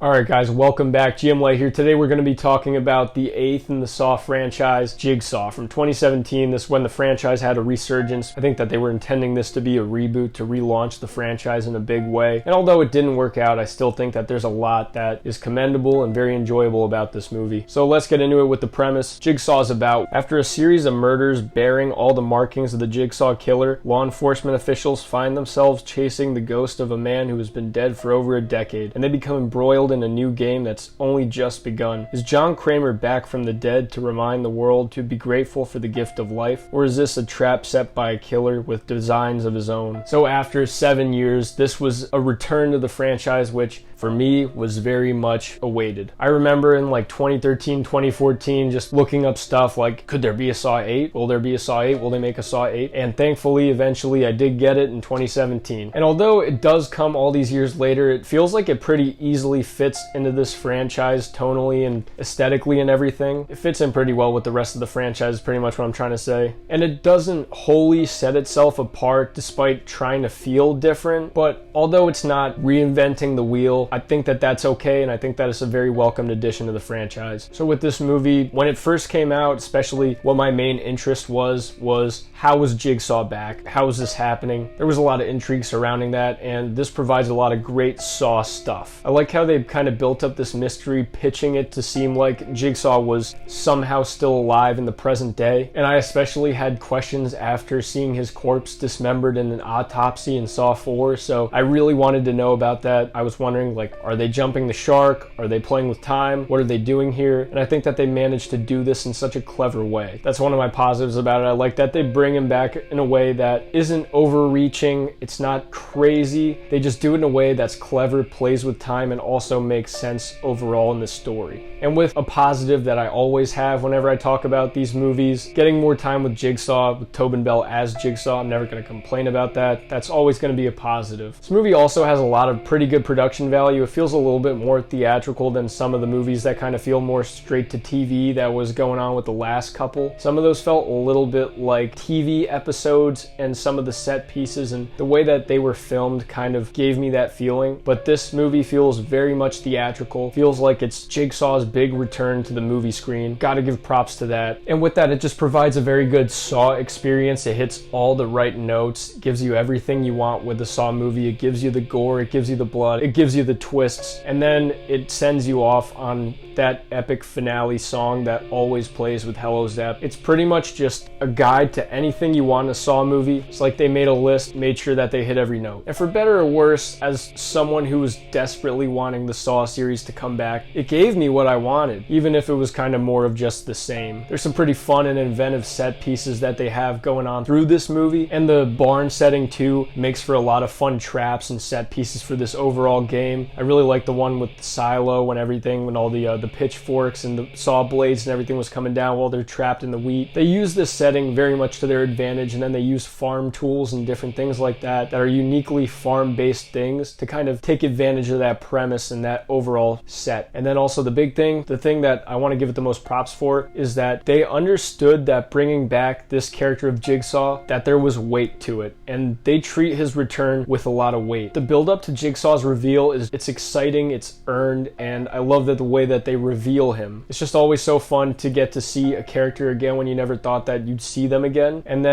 Alright guys, welcome back. GM Light here. Today we're going to be talking about the 8th in the Saw franchise, Jigsaw. From 2017, this is when the franchise had a resurgence. I think that they were intending this to be a reboot to relaunch the franchise in a big way. And although it didn't work out, I still think that there's a lot that is commendable and very enjoyable about this movie. So let's get into it with the premise. Jigsaw is about, after a series of murders bearing all the markings of the Jigsaw killer, law enforcement officials find themselves chasing the ghost of a man who has been dead for over a decade, and they become embroiled in a new game that's only just begun. Is John Kramer back from the dead to remind the world to be grateful for the gift of life? Or is this a trap set by a killer with designs of his own? So after 7 years, this was a return to the franchise, which for me was very much awaited. I remember in like 2013, 2014, just looking up stuff like, could there be a Saw 8? Will there be a Saw 8? Will they make a Saw 8? And thankfully, eventually, I did get it in 2017. And although it does come all these years later, it feels like it pretty easily fits into this franchise tonally and aesthetically and everything. It fits in pretty well with the rest of the franchise, is pretty much what I'm trying to say. And it doesn't wholly set itself apart despite trying to feel different, but although it's not reinventing the wheel, I think that that's okay, and I think that it's a very welcomed addition to the franchise. So with this movie, when it first came out, especially what my main interest was how was Jigsaw back? How was this happening? There was a lot of intrigue surrounding that, and this provides a lot of great Saw stuff. I like how they kind of built up this mystery, pitching it to seem like Jigsaw was somehow still alive in the present day, and I especially had questions after seeing his corpse dismembered in an autopsy in Saw 4, so I really wanted to know about that. I was wondering, like, are they jumping the shark? Are they playing with time? What are they doing here? And I think that they managed to do this in such a clever way. That's one of my positives about it. I like that they bring him back in a way that isn't overreaching. It's not crazy. They just do it in a way that's clever, plays with time, and also makes sense overall in the story. And with a positive that I always have whenever I talk about these movies, getting more time with Jigsaw, with Tobin Bell as Jigsaw, I'm never going to complain about that. That's always going to be a positive. This movie also has a lot of pretty good production value. It feels a little bit more theatrical than some of the movies that kind of feel more straight to TV that was going on with the last couple. Some of those felt a little bit like TV episodes, and some of the set pieces and the way that they were filmed kind of gave me that feeling. But this movie feels very much theatrical. Feels like it's Jigsaw's big return to the movie screen. Gotta give props to that. And with that, it just provides a very good Saw experience. It hits all the right notes, gives you everything you want with the Saw movie. It gives you the gore, it gives you the blood, it gives you the twists, and then it sends you off on that epic finale song that always plays with Hello Zep. It's pretty much just a guide to anything you want in a Saw movie. It's like they made a list, made sure that they hit every note. And for better or worse, as someone who was desperately wanting the Saw series to come back, it gave me what I wanted, even if it was kind of more of just the same. There's some pretty fun and inventive set pieces that they have going on through this movie, and the barn setting too makes for a lot of fun traps and set pieces for this overall game. I really like the one with the silo and everything, when all the pitchforks and the saw blades and everything was coming down while they're trapped in the wheat. They use this setting very much to their advantage, and then they use farm tools and different things like that that are uniquely farm-based things to kind of take advantage of that premise and that overall set. And then also the big thing, the thing that I want to give it the most props for, is that they understood that bringing back this character of Jigsaw, that there was weight to it, and they treat his return with a lot of weight. The build up to Jigsaw's reveal it's exciting, it's earned, and I love that the way that they reveal him. It's just always so fun to get to see a character again when you never thought that you'd see them again. And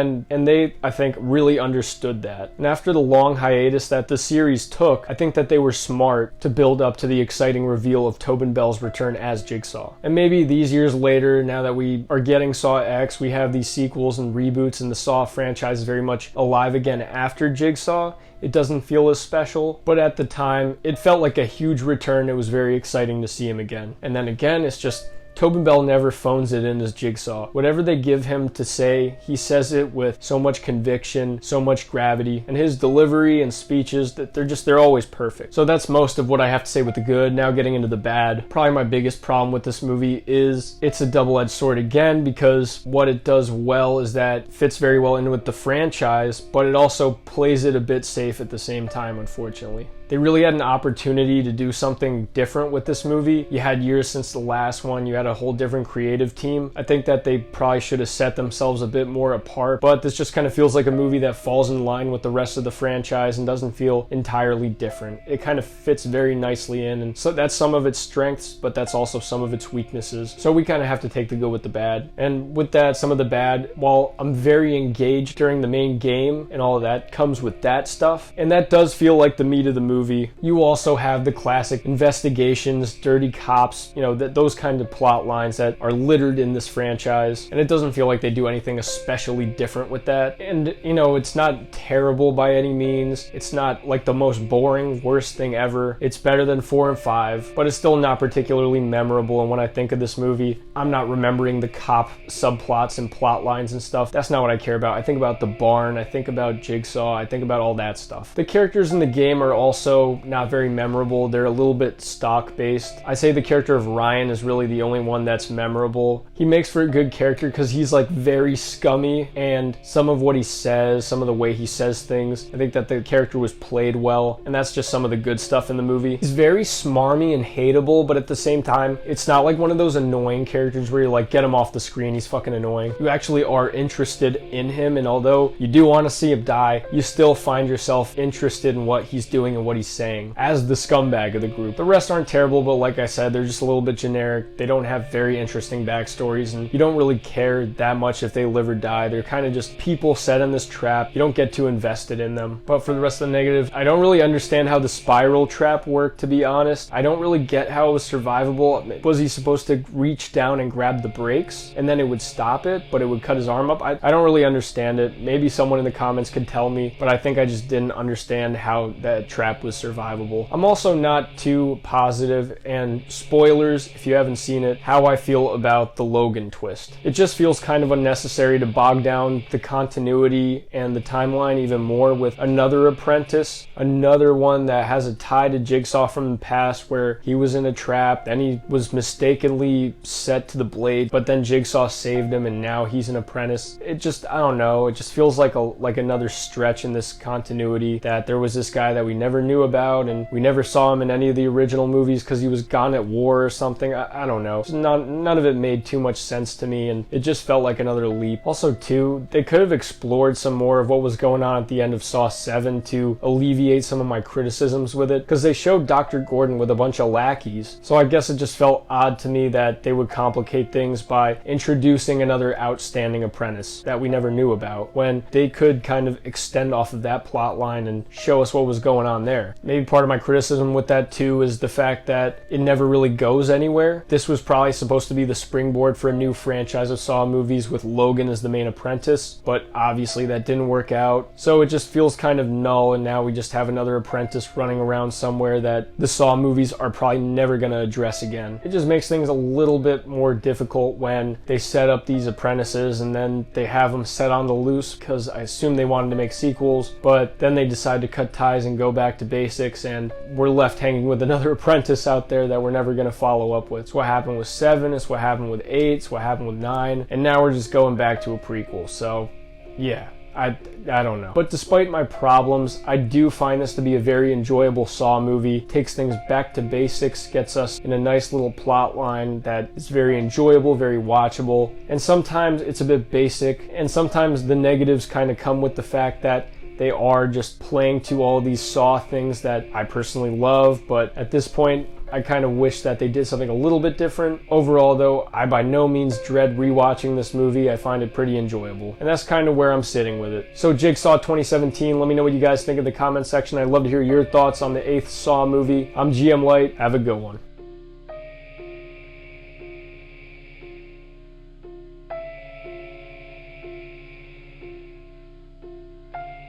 they, I think, really understood that. And after the long hiatus that the series took, I think that they were smart to build up to the exciting reveal of Tobin Bell's return as Jigsaw. And maybe these years later, now that we are getting Saw X, we have these sequels and reboots, and the Saw franchise is very much alive again after Jigsaw, it doesn't feel as special, but at the time, it felt like a huge return. It was very exciting to see him again. And then again, it's just Tobin Bell never phones it in as Jigsaw. Whatever they give him to say, he says it with so much conviction, so much gravity, and his delivery and speeches, that they're always perfect. So that's most of what I have to say with the good. Now getting into the bad. Probably my biggest problem with this movie is it's a double-edged sword again, because what it does well is that it fits very well in with the franchise, but it also plays it a bit safe at the same time, unfortunately. they really had an opportunity to do something different with this movie. You had years since the last one, you had a whole different creative team. I think that they probably should have set themselves a bit more apart, but this just kind of feels like a movie that falls in line with the rest of the franchise and doesn't feel entirely different. It kind of fits very nicely in, and so that's some of its strengths, but that's also some of its weaknesses. So we kind of have to take the good with the bad. And with that, some of the bad, while I'm very engaged during the main game and all of that comes with that stuff, and that does feel like the meat of the movie, you also have the classic investigations, dirty cops, you know, those kind of plot lines that are littered in this franchise, and it doesn't feel like they do anything especially different with that. And you know, it's not terrible by any means. It's not like the most boring, worst thing ever. It's better than 4 and 5, but it's still not particularly memorable. And when I think of this movie, I'm not remembering the cop subplots and plot lines and stuff. That's not what I care about. I think about the barn, I think about Jigsaw, I think about all that stuff. The characters in the game are also not very memorable. They're a little bit stock based. I say the character of Ryan is really the only one that's memorable. He makes for a good character because he's like very scummy, and some of what he says, some of the way he says things, I think that the character was played well, and that's just some of the good stuff in the movie. He's very smarmy and hateable, but at the same time, it's not like one of those annoying characters where you're like, get him off the screen, he's fucking annoying. You actually are interested in him, and although you do want to see him die, you still find yourself interested in what he's doing and what he's saying as the scumbag of the group. The rest aren't terrible, but like I said, they're just a little bit generic. They don't have very interesting backstories, and you don't really care that much if they live or die. They're kind of just people set in this trap. You don't get too invested in them. But for the rest of the negative, I don't really understand how the spiral trap worked, to be honest. I don't really get how it was survivable. Was he supposed to reach down and grab the brakes and then it would stop it, but it would cut his arm up? I don't really understand it. Maybe someone in the comments could tell me, but I think I just didn't understand how that trap was survivable. I'm also not too positive, and spoilers if you haven't seen it, how I feel about the Logan twist. It just feels kind of unnecessary to bog down the continuity and the timeline even more with another apprentice, another one that has a tie to Jigsaw from the past where he was in a trap, then he was mistakenly set to the blade, but then Jigsaw saved him and now he's an apprentice. It just, I don't know, it just feels like another stretch in this continuity, that there was this guy that we never knew about and we never saw him in any of the original movies because he was gone at war or something. I don't know. None of it made too much sense to me, and it just felt like another leap. Also too, they could have explored some more of what was going on at the end of Saw 7 to alleviate some of my criticisms with it, because they showed Dr. Gordon with a bunch of lackeys. So I guess it just felt odd to me that they would complicate things by introducing another outstanding apprentice that we never knew about, when they could kind of extend off of that plot line and show us what was going on there. Maybe part of my criticism with that too is the fact that it never really goes anywhere. This was probably supposed to be the springboard for a new franchise of Saw movies with Logan as the main apprentice, but obviously that didn't work out. So it just feels kind of null, and now we just have another apprentice running around somewhere that the Saw movies are probably never going to address again. It just makes things a little bit more difficult when they set up these apprentices and then they have them set on the loose, because I assume they wanted to make sequels, but then they decide to cut ties and go back to basics, and we're left hanging with another apprentice out there that we're never going to follow up with. It's what happened with 7, it's what happened with 8, it's what happened with 9, and now we're just going back to a prequel. So yeah, I don't know. But despite my problems, I do find this to be a very enjoyable Saw movie. Takes things back to basics, gets us in a nice little plot line that is very enjoyable, very watchable, and sometimes it's a bit basic, and sometimes the negatives kind of come with the fact that they are just playing to all these Saw things that I personally love, but at this point, I kind of wish that they did something a little bit different. Overall though, I by no means dread rewatching this movie. I find it pretty enjoyable, and that's kind of where I'm sitting with it. So Jigsaw 2017, let me know what you guys think in the comment section. I'd love to hear your thoughts on the 8th Saw movie. I'm GM Light, have a good one.